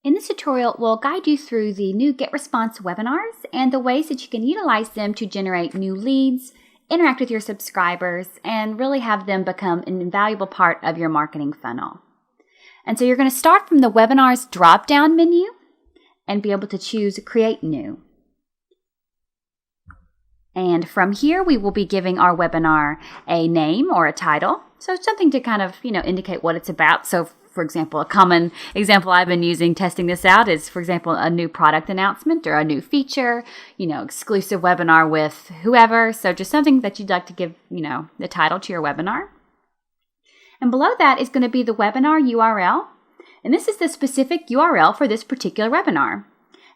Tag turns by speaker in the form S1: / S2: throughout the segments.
S1: In this tutorial, we'll guide you through the new GetResponse webinars and the ways that you can utilize them to generate new leads, interact with your subscribers, and really have them become an invaluable part of your marketing funnel. And so you're going to start from the webinars drop-down menu and be able to choose Create New. And from here, we will be giving our webinar a name or a title. So something to kind of, indicate what it's about. So for example, a common example I've been using testing this out is, for example, a new product announcement or a new feature, exclusive webinar with whoever. So just something that you'd like to give, the title to your webinar. And below that is going to be the webinar URL. And this is the specific URL for this particular webinar.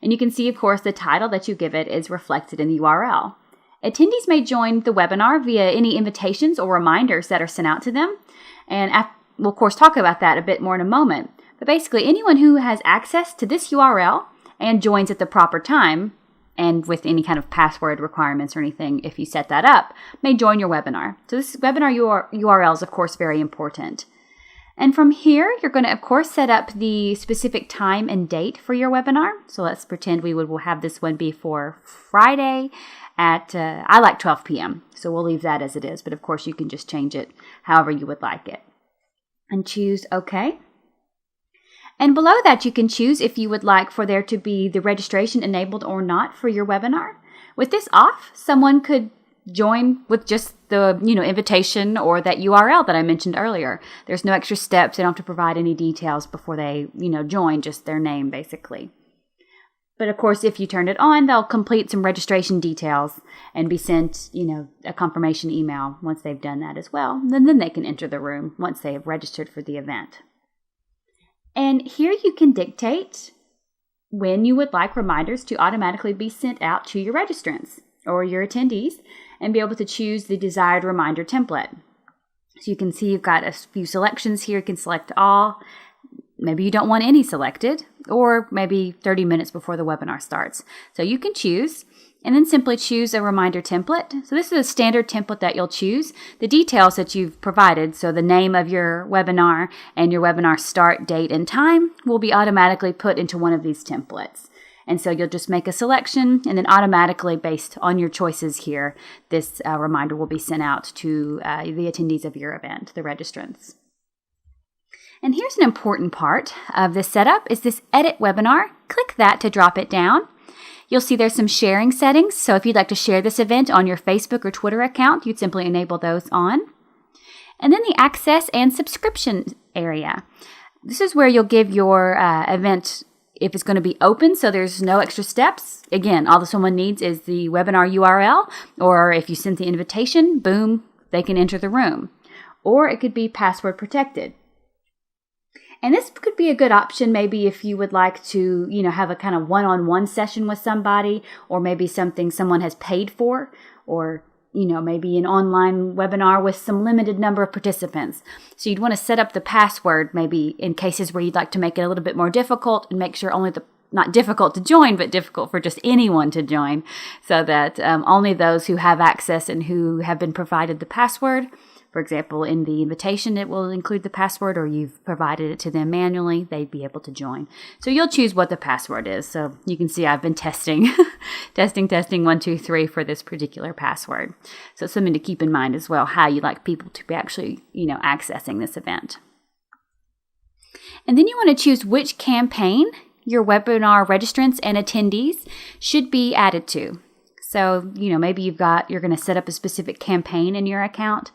S1: And you can see, of course, the title that you give it is reflected in the URL. Attendees may join the webinar via any invitations or reminders that are sent out to them. And we'll, of course, talk about that a bit more in a moment. But basically, anyone who has access to this URL and joins at the proper time, and with any kind of password requirements or anything, if you set that up, may join your webinar. So this webinar URL is, of course, very important. And from here, you're going to, of course, set up the specific time and date for your webinar. So let's pretend we'll have this one be for Friday at, I like 12 p.m. So we'll leave that as it is. But of course, you can just change it however you would like it. And choose OK. And below that, you can choose if you would like for there to be the registration enabled or not for your webinar. With this off, someone could join with just the invitation or that URL that I mentioned earlier. There's no extra steps. They don't have to provide any details before they join, just their name basically. But of course, if you turn it on, they'll complete some registration details and be sent, a confirmation email once they've done that as well. And then they can enter the room once they have registered for the event. And here you can dictate when you would like reminders to automatically be sent out to your registrants or your attendees and be able to choose the desired reminder template. So you can see you've got a few selections here. You can select all. Maybe you don't want any selected, or maybe 30 minutes before the webinar starts. So you can choose, and then simply choose a reminder template. So this is a standard template that you'll choose. The details that you've provided, so the name of your webinar and your webinar start date and time, will be automatically put into one of these templates. And so you'll just make a selection, and then automatically, based on your choices here, this reminder will be sent out to the attendees of your event, the registrants. And here's an important part of this setup is this Edit Webinar. Click that to drop it down. You'll see there's some sharing settings. So if you'd like to share this event on your Facebook or Twitter account, you'd simply enable those on. And then the Access and Subscription area. This is where you'll give your event, if it's going to be open, so there's no extra steps. Again, all that someone needs is the webinar URL, or if you send the invitation, boom, they can enter the room. Or it could be password protected. And this could be a good option maybe if you would like to, have a kind of one-on-one session with somebody, or maybe something someone has paid for, or, maybe an online webinar with some limited number of participants. So you'd want to set up the password maybe in cases where you'd like to make it a little bit more difficult and make sure not difficult to join, but difficult for just anyone to join, so that only those who have access and who have been provided the password. For example, in the invitation, it will include the password, or you've provided it to them manually, they'd be able to join. So you'll choose what the password is. So you can see I've been testing, testing 1, 2, 3 for this particular password. So it's something to keep in mind as well, how you like people to be actually, accessing this event. And then you want to choose which campaign your webinar registrants and attendees should be added to. So, maybe you're going to set up a specific campaign in your account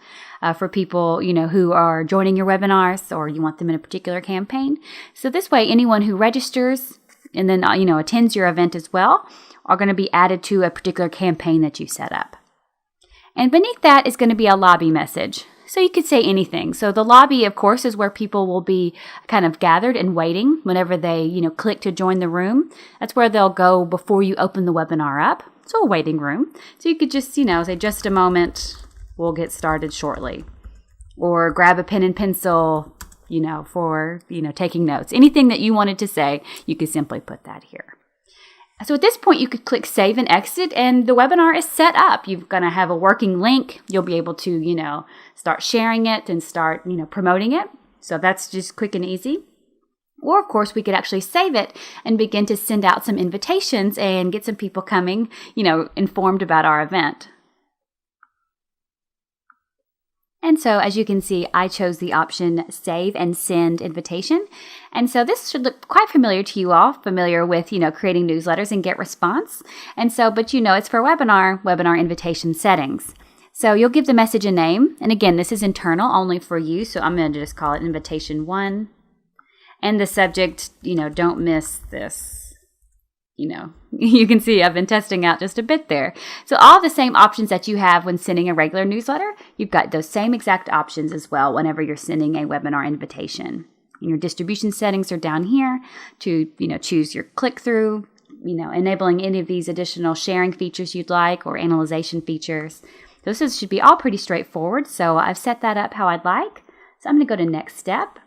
S1: for people, who are joining your webinars, or you want them in a particular campaign. So this way, anyone who registers and then, attends your event as well are going to be added to a particular campaign that you set up. And beneath that is going to be a lobby message. So you could say anything. So the lobby, of course, is where people will be kind of gathered and waiting whenever they, click to join the room. That's where they'll go before you open the webinar up. So a waiting room. So you could just, say just a moment, we'll get started shortly. Or grab a pen and pencil, for, taking notes. Anything that you wanted to say, you could simply put that here. So at this point, you could click Save and Exit, and the webinar is set up. You're going to have a working link. You'll be able to, start sharing it and start, promoting it. So that's just quick and easy. Or, of course, we could actually save it and begin to send out some invitations and get some people coming, informed about our event. And so, as you can see, I chose the option Save and Send Invitation. And so this should look quite familiar to you all, familiar with, creating newsletters and GetResponse. And so, but it's for webinar invitation settings. So you'll give the message a name. And again, this is internal only for you. So I'm going to just call it Invitation 1. And the subject, don't miss this. You can see I've been testing out just a bit there. So all the same options that you have when sending a regular newsletter, you've got those same exact options as well whenever you're sending a webinar invitation. And your distribution settings are down here to, choose your click-through, enabling any of these additional sharing features you'd like or analyzation features. This should be all pretty straightforward. So I've set that up how I'd like. So I'm going to go to Next Step.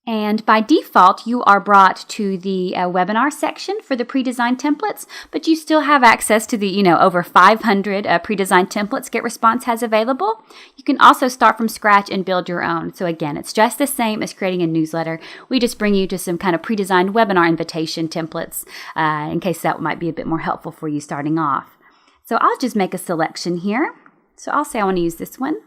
S1: And by default, you are brought to the webinar section for the pre-designed templates, but you still have access to the, over 500 pre-designed templates GetResponse has available. You can also start from scratch and build your own. So again, it's just the same as creating a newsletter. We just bring you to some kind of pre-designed webinar invitation templates in case that might be a bit more helpful for you starting off. So I'll just make a selection here. So I'll say I want to use this one.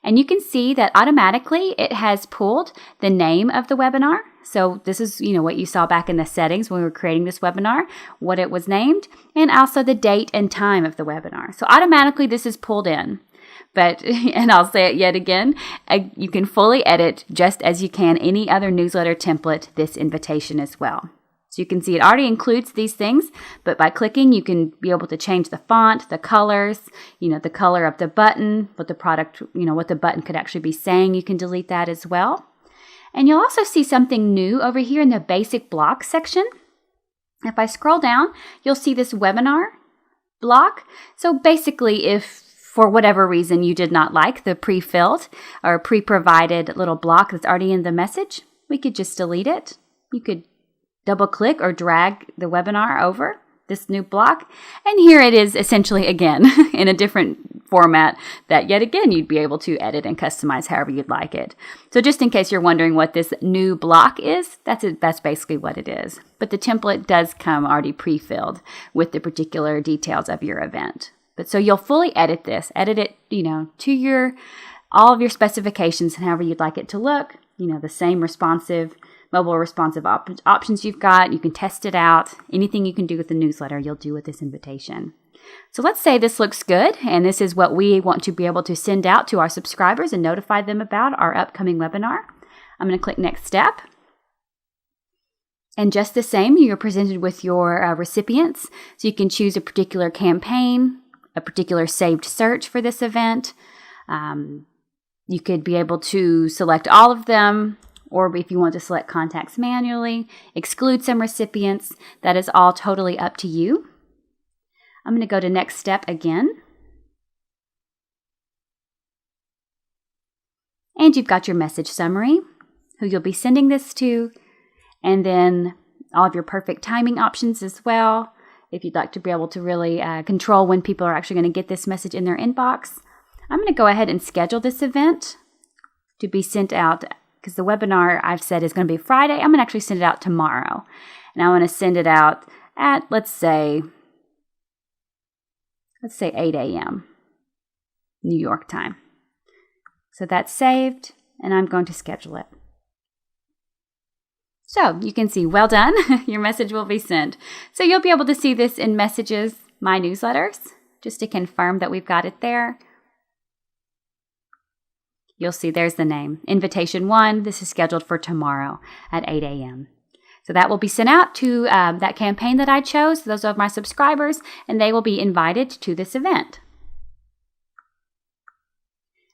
S1: And you can see that automatically it has pulled the name of the webinar. So this is, what you saw back in the settings when we were creating this webinar, what it was named, and also the date and time of the webinar. So automatically this is pulled in. But, and I'll say it yet again, you can fully edit just as you can any other newsletter template this invitation as well. So you can see it already includes these things, but by clicking, you can be able to change the font, the colors, the color of the button, what the product, what the button could actually be saying. You can delete that as well. And you'll also see something new over here in the basic block section. If I scroll down, you'll see this webinar block. So basically, if for whatever reason you did not like the pre-filled or pre-provided little block that's already in the message, we could just delete it. You could double click or drag the webinar over this new block. And here it is essentially again in a different format that yet again you'd be able to edit and customize however you'd like it. So just in case you're wondering what this new block is, that's basically what it is. But the template does come already pre-filled with the particular details of your event. But so you'll fully edit it, to all of your specifications and however you'd like it to look, the same mobile responsive options you've got. You can test it out. Anything you can do with the newsletter, you'll do with this invitation. So let's say this looks good, and this is what we want to be able to send out to our subscribers and notify them about our upcoming webinar. I'm going to click Next Step. And just the same, you're presented with your recipients. So you can choose a particular campaign, a particular saved search for this event. You could be able to select all of them, or if you want to select contacts manually, exclude some recipients. That is all totally up to you. I'm going to go to Next Step again. And you've got your message summary, who you'll be sending this to, and then all of your perfect timing options as well. If you'd like to be able to really control when people are actually going to get this message in their inbox. I'm going to go ahead and schedule this event to be sent out, because the webinar I've said is going to be Friday. I'm going to actually send it out tomorrow. And I want to send it out at, let's say 8 a.m. New York time. So that's saved, and I'm going to schedule it. So you can see, well done, your message will be sent. So you'll be able to see this in Messages, My Newsletters, just to confirm that we've got it there. You'll see there's the name, Invitation 1. This is scheduled for tomorrow at 8 a.m. So that will be sent out to that campaign that I chose, those of my subscribers, and they will be invited to this event.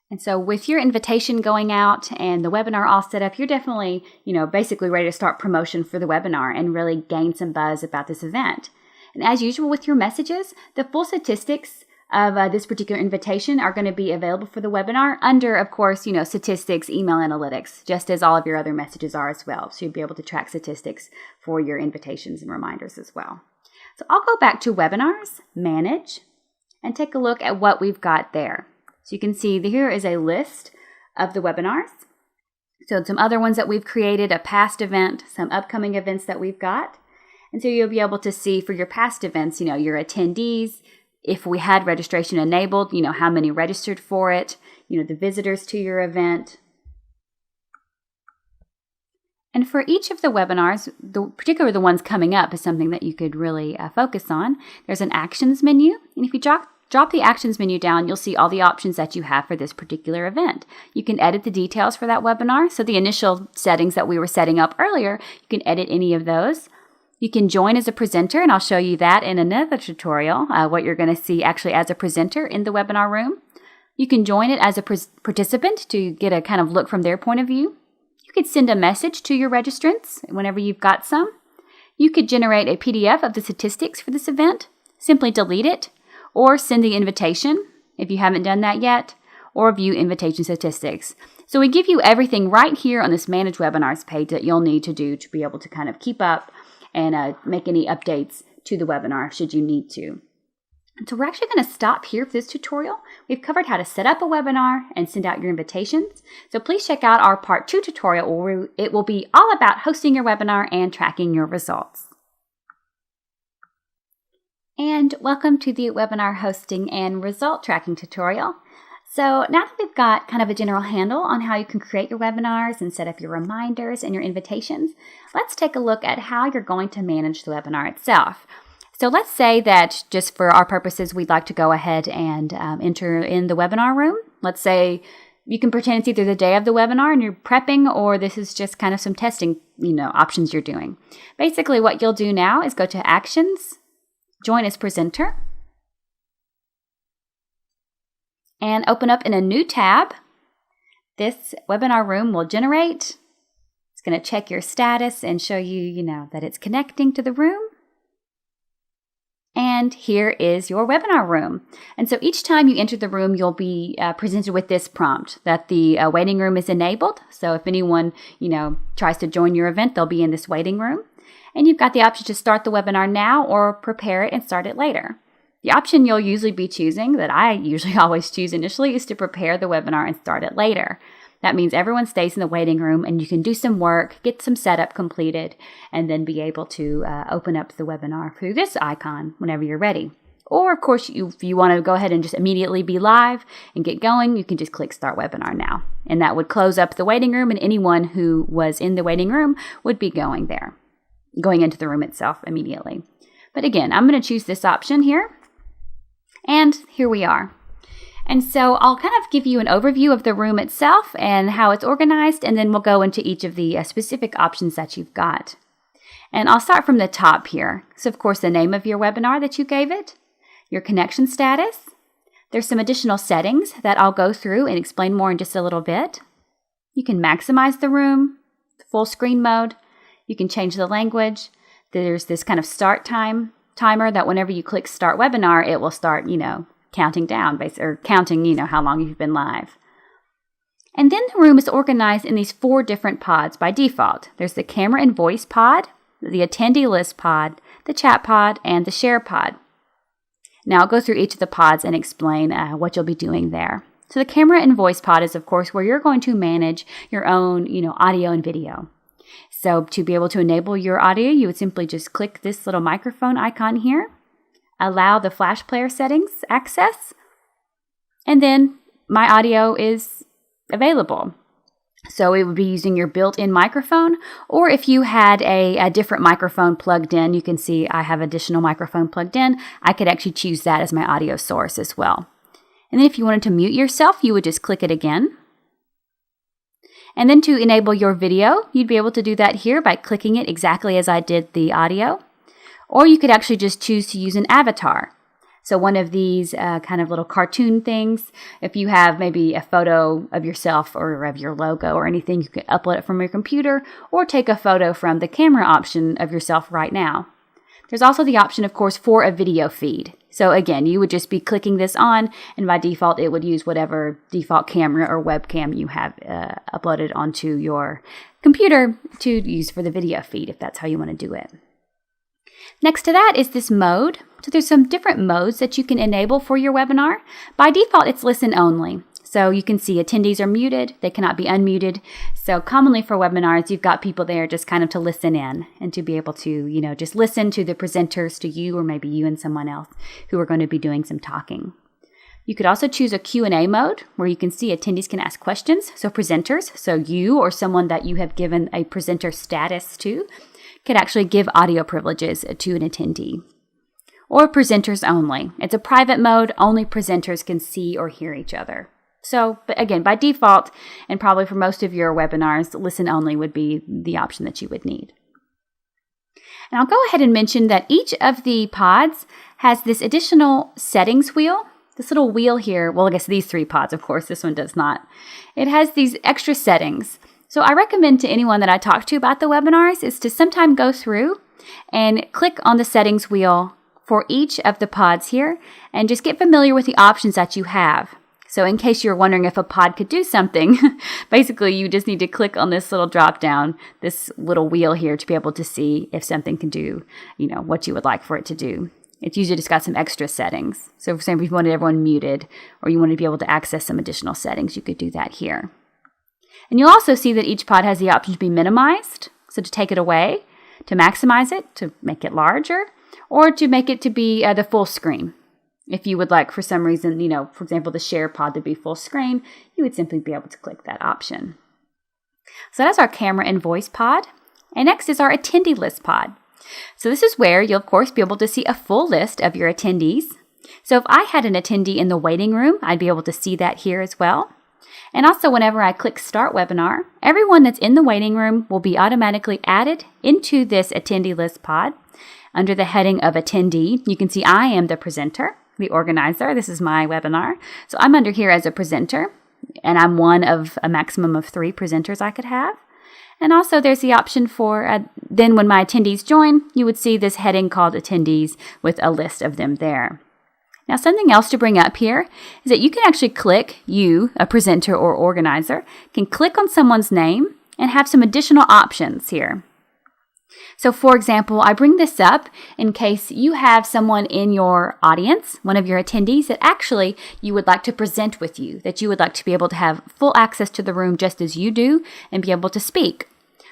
S1: And so with your invitation going out and the webinar all set up, you're definitely, basically ready to start promotion for the webinar and really gain some buzz about this event. And as usual with your messages, the full statistics of this particular invitation are going to be available for the webinar under, of course, statistics, email analytics, just as all of your other messages are as well. So you'll be able to track statistics for your invitations and reminders as well. So I'll go back to Webinars, Manage, and take a look at what we've got there. So you can see here is a list of the webinars. So some other ones that we've created, a past event, some upcoming events that we've got. And so you'll be able to see for your past events, your attendees, if we had registration enabled, how many registered for it, the visitors to your event. And for each of the webinars, particularly the ones coming up is something that you could really focus on. There's an actions menu. And if you drop the actions menu down, you'll see all the options that you have for this particular event. You can edit the details for that webinar. So the initial settings that we were setting up earlier, you can edit any of those. You can join as a presenter, and I'll show you that in another tutorial, what you're going to see actually as a presenter in the webinar room. You can join it as a participant to get a kind of look from their point of view. You could send a message to your registrants whenever you've got some. You could generate a PDF of the statistics for this event, simply delete it, or send the invitation if you haven't done that yet, or view invitation statistics. So we give you everything right here on this Manage Webinars page that you'll need to do to be able to kind of keep up and make any updates to the webinar should you need to. So we're actually going to stop here for this tutorial. We've covered how to set up a webinar and send out your invitations. So please check out our Part 2 tutorial where it will be all about hosting your webinar and tracking your results. And welcome to the webinar hosting and result tracking tutorial. So now that we've got kind of a general handle on how you can create your webinars and set up your reminders and your invitations, let's take a look at how you're going to manage the webinar itself. So let's say that just for our purposes, we'd like to go ahead and enter in the webinar room. Let's say you can pretend it's either the day of the webinar and you're prepping, or this is just kind of some testing, options you're doing. Basically, what you'll do now is go to Actions, Join as Presenter, and open up in a new tab. This webinar room will generate. It's going to check your status and show you, that it's connecting to the room. And here is your webinar room. And so each time you enter the room, you'll be presented with this prompt that the waiting room is enabled. So if anyone, tries to join your event, they'll be in this waiting room. And you've got the option to start the webinar now or prepare it and start it later. The option you'll usually be choosing, that I usually always choose initially, is to prepare the webinar and start it later. That means everyone stays in the waiting room and you can do some work, get some setup completed, and then be able to open up the webinar through this icon whenever you're ready. Or, of course, if you want to go ahead and just immediately be live and get going, you can just click Start Webinar Now. And that would close up the waiting room, and anyone who was in the waiting room would be going into the room itself immediately. But again, I'm going to choose this option here. And here we are. And so I'll kind of give you an overview of the room itself and how it's organized, and then we'll go into each of the specific options that you've got. And I'll start from the top here. So, of course, the name of your webinar that you gave it, your connection status. There's some additional settings that I'll go through and explain more in just a little bit. You can maximize the room, full screen mode. You can change the language. There's this kind of start timer that whenever you click Start Webinar, it will start, counting down, or counting, how long you've been live. And then the room is organized in these 4 different pods by default. There's the camera and voice pod, the attendee list pod, the chat pod, and the share pod. Now I'll go through each of the pods and explain what you'll be doing there. So the camera and voice pod is, of course, where you're going to manage your own, audio and video. So to be able to enable your audio, you would simply just click this little microphone icon here. Allow the flash player settings access, and then my audio is available. So it would be using your built-in microphone, or if you had a different microphone plugged in, you can see I have additional microphone plugged in, I could actually choose that as my audio source as well. And then if you wanted to mute yourself, you would just click it again. And then to enable your video, you'd be able to do that here by clicking it exactly as I did the audio. Or you could actually just choose to use an avatar. So one of these kind of little cartoon things, if you have maybe a photo of yourself or of your logo or anything, you could upload it from your computer or take a photo from the camera option of yourself right now. There's also the option, of course, for a video feed. So again, you would just be clicking this on, and by default, it would use whatever default camera or webcam you have uploaded onto your computer to use for the video feed, if that's how you want to do it. Next to that is this mode. So there's some different modes that you can enable for your webinar. By default, it's listen only. So you can see attendees are muted. They cannot be unmuted. So commonly for webinars, you've got people there just kind of to listen in and to be able to, just listen to the presenters, to you, or maybe you and someone else who are going to be doing some talking. You could also choose a Q&A mode where you can see attendees can ask questions. So presenters, so you or someone that you have given a presenter status to, could actually give audio privileges to an attendee. Or presenters only. It's a private mode. Only presenters can see or hear each other. So, but again, by default, and probably for most of your webinars, listen only would be the option that you would need. And I'll go ahead and mention that each of the pods has this additional settings wheel. This little wheel here, well, I guess these 3 pods, of course, this one does not. It has these extra settings. So I recommend to anyone that I talk to about the webinars is to sometime go through and click on the settings wheel for each of the pods here and just get familiar with the options that you have. So in case you're wondering if a pod could do something, basically you just need to click on this little drop down, this little wheel here to be able to see if something can do, what you would like for it to do. It's usually just got some extra settings. So for example, if you wanted everyone muted or you wanted to be able to access some additional settings, you could do that here. And you'll also see that each pod has the option to be minimized, so to take it away, to maximize it, to make it larger, or to make it to be the full screen. If you would like, for some reason, for example, the share pod to be full screen, you would simply be able to click that option. So that's our camera and voice pod. And next is our attendee list pod. So this is where you'll, of course, be able to see a full list of your attendees. So if I had an attendee in the waiting room, I'd be able to see that here as well. And also, whenever I click Start Webinar, everyone that's in the waiting room will be automatically added into this attendee list pod. Under the heading of attendee, you can see I am the presenter, the organizer. This is my webinar. So I'm under here as a presenter, and I'm one of a maximum of 3 presenters I could have. And also there's the option for, then when my attendees join, you would see this heading called attendees with a list of them there. Now, something else to bring up here is that you can actually click, you, a presenter or organizer, can click on someone's name and have some additional options here. So, for example, I bring this up in case you have someone in your audience, one of your attendees, that actually you would like to present with you, that you would like to be able to have full access to the room just as you do and be able to speak.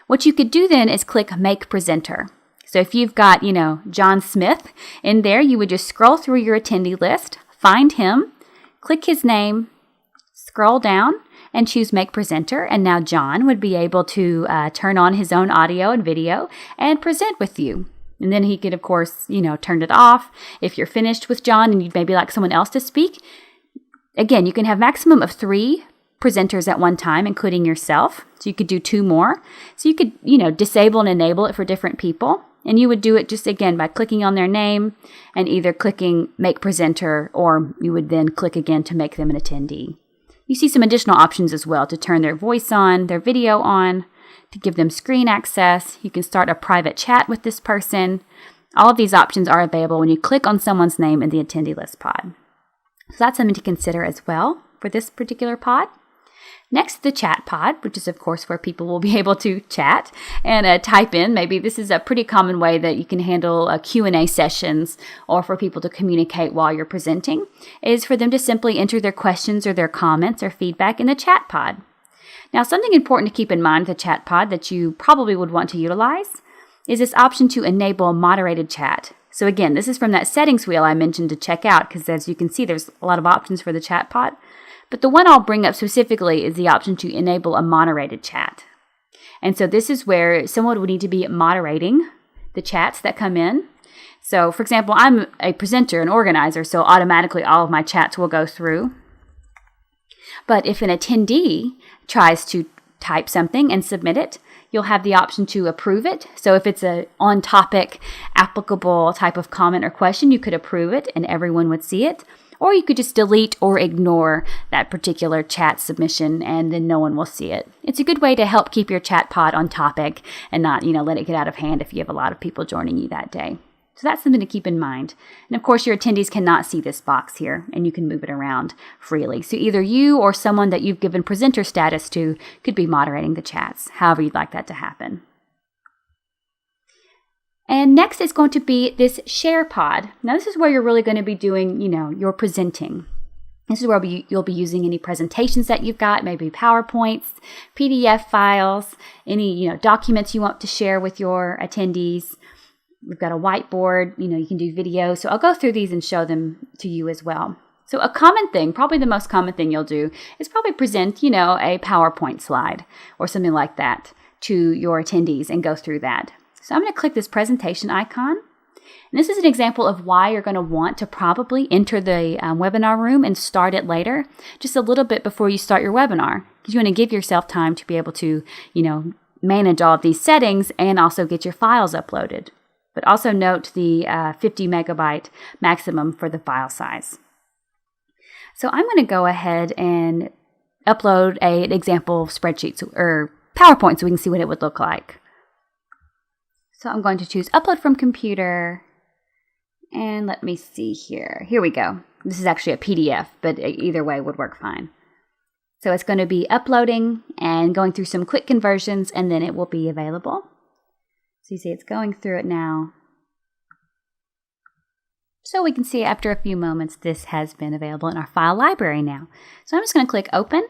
S1: What you could do then is click Make Presenter. So if you've got, John Smith in there, you would just scroll through your attendee list, find him, click his name, scroll down, and choose Make Presenter. And now John would be able to turn on his own audio and video and present with you. And then he could, of course, turn it off. If you're finished with John and you'd maybe like someone else to speak, again, you can have maximum of 3 presenters at one time, including yourself. So you could do 2 more. So you could, disable and enable it for different people. And you would do it just, again, by clicking on their name and either clicking Make Presenter, or you would then click again to make them an attendee. You see some additional options as well to turn their voice on, their video on, to give them screen access. You can start a private chat with this person. All of these options are available when you click on someone's name in the attendee list pod. So that's something to consider as well for this particular pod. Next, the chat pod, which is, of course, where people will be able to chat and type in. Maybe this is a pretty common way that you can handle Q&A sessions, or for people to communicate while you're presenting, is for them to simply enter their questions or their comments or feedback in the chat pod. Now, something important to keep in mind with the chat pod that you probably would want to utilize is this option to enable moderated chat. So again, this is from that settings wheel I mentioned to check out, because as you can see, there's a lot of options for the chat pod. But the one I'll bring up specifically is the option to enable a moderated chat. And so this is where someone would need to be moderating the chats that come in. So, for example, I'm a presenter, an organizer, so automatically all of my chats will go through. But if an attendee tries to type something and submit it, you'll have the option to approve it. So if it's a on-topic, applicable type of comment or question, you could approve it and everyone would see it. Or you could just delete or ignore that particular chat submission and then no one will see it. It's a good way to help keep your chat pod on topic and not, let it get out of hand if you have a lot of people joining you that day. So that's something to keep in mind. And of course, your attendees cannot see this box here and you can move it around freely. So either you or someone that you've given presenter status to could be moderating the chats, however you'd like that to happen. And next is going to be this share pod. Now this is where you're really going to be doing, your presenting. This is where you'll be using any presentations that you've got, maybe PowerPoints, PDF files, any, documents you want to share with your attendees. We've got a whiteboard, you can do video. So I'll go through these and show them to you as well. So a common thing, probably the most common thing you'll do is probably present, a PowerPoint slide or something like that to your attendees and go through that. So I'm going to click this presentation icon. And this is an example of why you're going to want to probably enter the webinar room and start it later, just a little bit before you start your webinar, because you want to give yourself time to be able to, manage all of these settings and also get your files uploaded. But also note the 50 megabyte maximum for the file size. So I'm going to go ahead and upload an example spreadsheet or PowerPoint so we can see what it would look like. So I'm going to choose Upload from Computer. And let me see here. Here we go. This is actually a PDF, but either way would work fine. So it's going to be uploading and going through some quick conversions, and then it will be available. So you see it's going through it now. So we can see after a few moments, this has been available in our file library now. So I'm just going to click Open.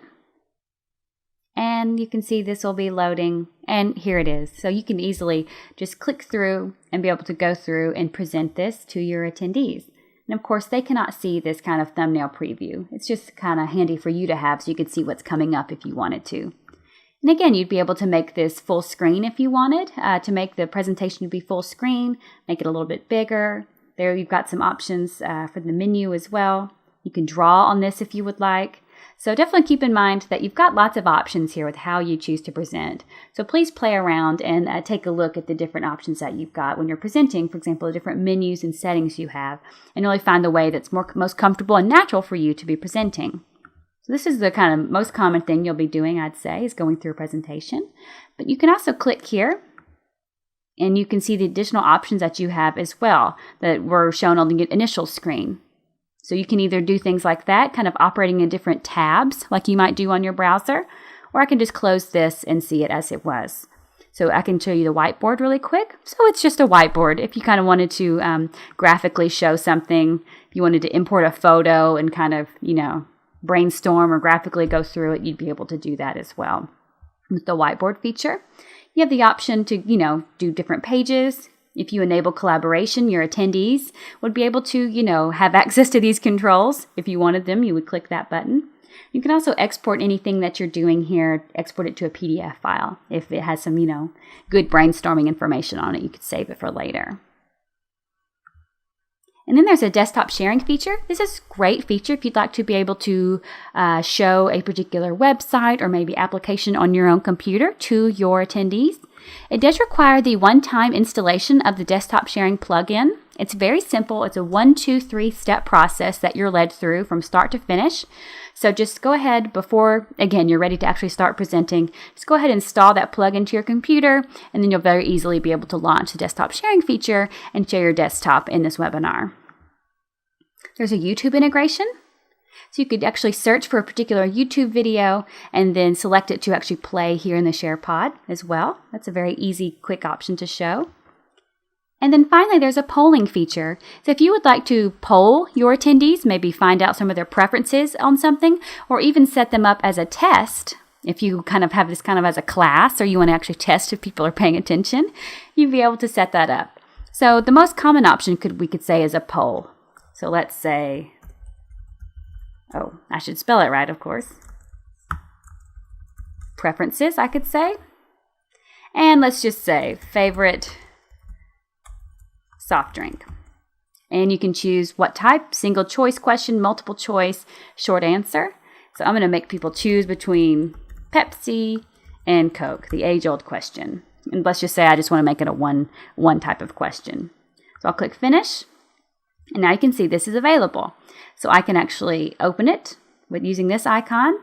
S1: And you can see this will be loading, and here it is. So you can easily just click through and be able to go through and present this to your attendees. And of course, they cannot see this kind of thumbnail preview. It's just kind of handy for you to have so you could see what's coming up if you wanted to. And again, you'd be able to make this full screen if you wanted, to make the presentation be full screen, make it a little bit bigger. There you've got some options for the menu as well. You can draw on this if you would like. So definitely keep in mind that you've got lots of options here with how you choose to present. So please play around and take a look at the different options that you've got when you're presenting, for example, the different menus and settings you have, and really find the way that's most comfortable and natural for you to be presenting. So this is the kind of most common thing you'll be doing, I'd say, is going through a presentation. But you can also click here, and you can see the additional options that you have as well that were shown on the initial screen. So you can either do things like that, kind of operating in different tabs like you might do on your browser, or I can just close this and see it as it was. So I can show you the whiteboard really quick. So it's just a whiteboard. If you kind of wanted to graphically show something, if you wanted to import a photo and kind of, brainstorm or graphically go through it, you'd be able to do that as well. With the whiteboard feature, you have the option to, do different pages. If you enable collaboration, your attendees would be able to, have access to these controls. If you wanted them, you would click that button. You can also export anything that you're doing here, export it to a PDF file. If it has some, good brainstorming information on it, you could save it for later. And then there's a desktop sharing feature. This is a great feature if you'd like to be able to show a particular website or maybe application on your own computer to your attendees. It does require the one-time installation of the desktop sharing plugin. It's very simple. It's a 1, 2, 3 step process that you're led through from start to finish. So just go ahead before, again, you're ready to actually start presenting, just go ahead and install that plugin to your computer, and then you'll very easily be able to launch the desktop sharing feature and share your desktop in this webinar. There's a YouTube integration. So you could actually search for a particular YouTube video and then select it to actually play here in the Share Pod as well. That's a very easy, quick option to show. And then finally, there's a polling feature. So if you would like to poll your attendees, maybe find out some of their preferences on something, or even set them up as a test, if you kind of have this kind of as a class, or you want to actually test if people are paying attention, you'd be able to set that up. So the most common option we could say is a poll. So let's say, I should spell it right, of course. Preferences, I could say. And let's just say favorite soft drink. And you can choose what type, single choice question, multiple choice, short answer. So I'm going to make people choose between Pepsi and Coke, the age-old question. And let's just say I just want to make it a one type of question. So I'll click Finish. And now you can see this is available. So I can actually open it with using this icon.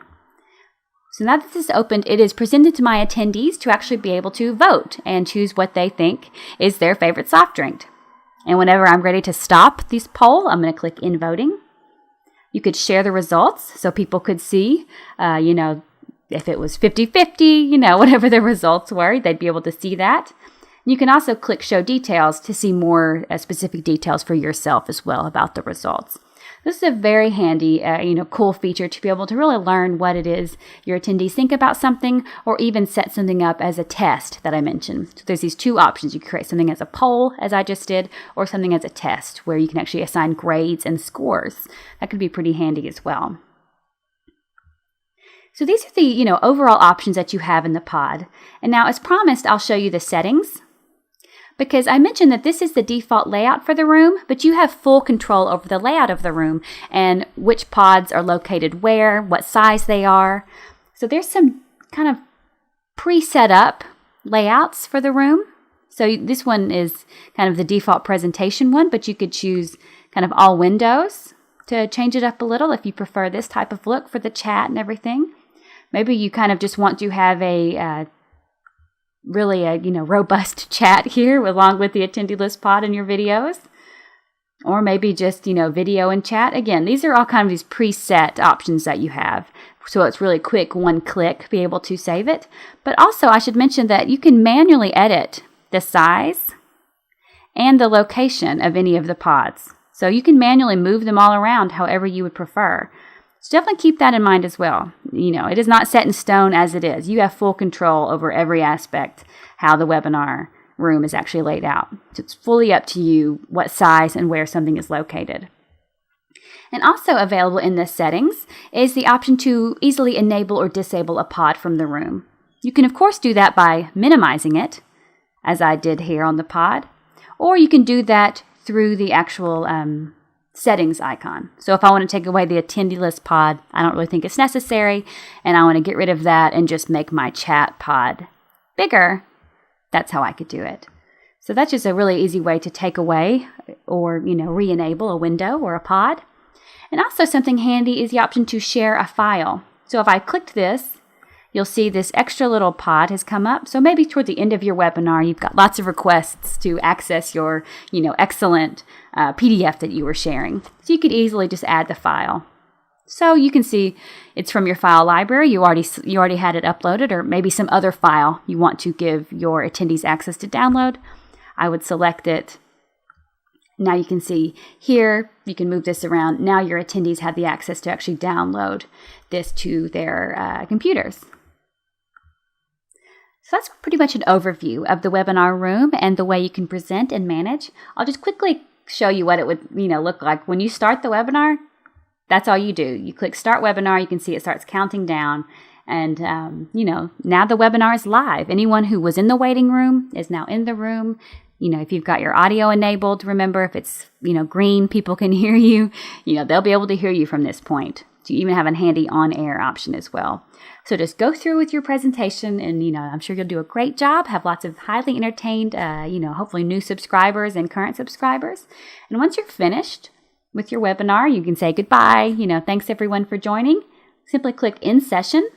S1: So now that this is opened, it is presented to my attendees to actually be able to vote and choose what they think is their favorite soft drink. And whenever I'm ready to stop this poll, I'm going to click In Voting. You could share the results so people could see, if it was 50-50, whatever the results were, they'd be able to see that. You can also click Show Details to see more specific details for yourself as well about the results. This is a very handy, cool feature to be able to really learn what it is your attendees think about something, or even set something up as a test that I mentioned. So there's these two options. You can create something as a poll, as I just did, or something as a test where you can actually assign grades and scores. That could be pretty handy as well. So these are the, overall options that you have in the pod. And now, as promised, I'll show you the settings, because I mentioned that this is the default layout for the room, but you have full control over the layout of the room and which pods are located where, what size they are. So there's some kind of pre-set up layouts for the room. So this one is kind of the default presentation one, but you could choose kind of all windows to change it up a little if you prefer this type of look for the chat and everything. Maybe you kind of just want to have a really robust chat here along with the attendee list pod in your videos, or maybe just video and chat. Again, these are all kind of these preset options that you have, so it's really quick, one click, be able to save it. But also I should mention that you can manually edit the size and the location of any of the pods, so you can manually move them all around however you would prefer. So definitely keep that in mind as well. It is not set in stone as it is. You have full control over every aspect, how the webinar room is actually laid out. So it's fully up to you what size and where something is located. And also available in the settings is the option to easily enable or disable a pod from the room. You can, of course, do that by minimizing it, as I did here on the pod, or you can do that through the actual settings icon. So if I want to take away the attendee list pod, I don't really think it's necessary, and I want to get rid of that and just make my chat pod bigger, that's how I could do it. So that's just a really easy way to take away or, re-enable a window or a pod. And also something handy is the option to share a file. So if I clicked this, you'll see this extra little pod has come up. So maybe toward the end of your webinar, you've got lots of requests to access your, excellent PDF that you were sharing. So you could easily just add the file. So you can see it's from your file library. You already had it uploaded, or maybe some other file you want to give your attendees access to download. I would select it. Now you can see here, you can move this around. Now your attendees have the access to actually download this to their computers. So that's pretty much an overview of the webinar room and the way you can present and manage. I'll just quickly show you what it would look like. When you start the webinar, that's all you do. You click Start Webinar, you can see it starts counting down. And, now the webinar is live. Anyone who was in the waiting room is now in the room. If you've got your audio enabled, remember, if it's, green, people can hear you. They'll be able to hear you from this point. So you even have a handy on-air option as well. So just go through with your presentation, and, I'm sure you'll do a great job, have lots of highly entertained, hopefully new subscribers and current subscribers. And once you're finished with your webinar, you can say goodbye. Thanks everyone for joining. Simply click End Session,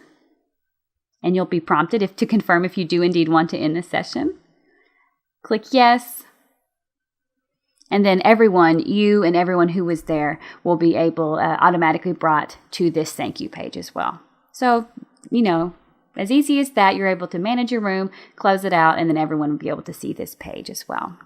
S1: and you'll be prompted to confirm if you do indeed want to end the session. Click Yes. And then you and everyone who was there will be automatically brought to this thank you page as well. So, as easy as that, you're able to manage your room, close it out, and then everyone will be able to see this page as well.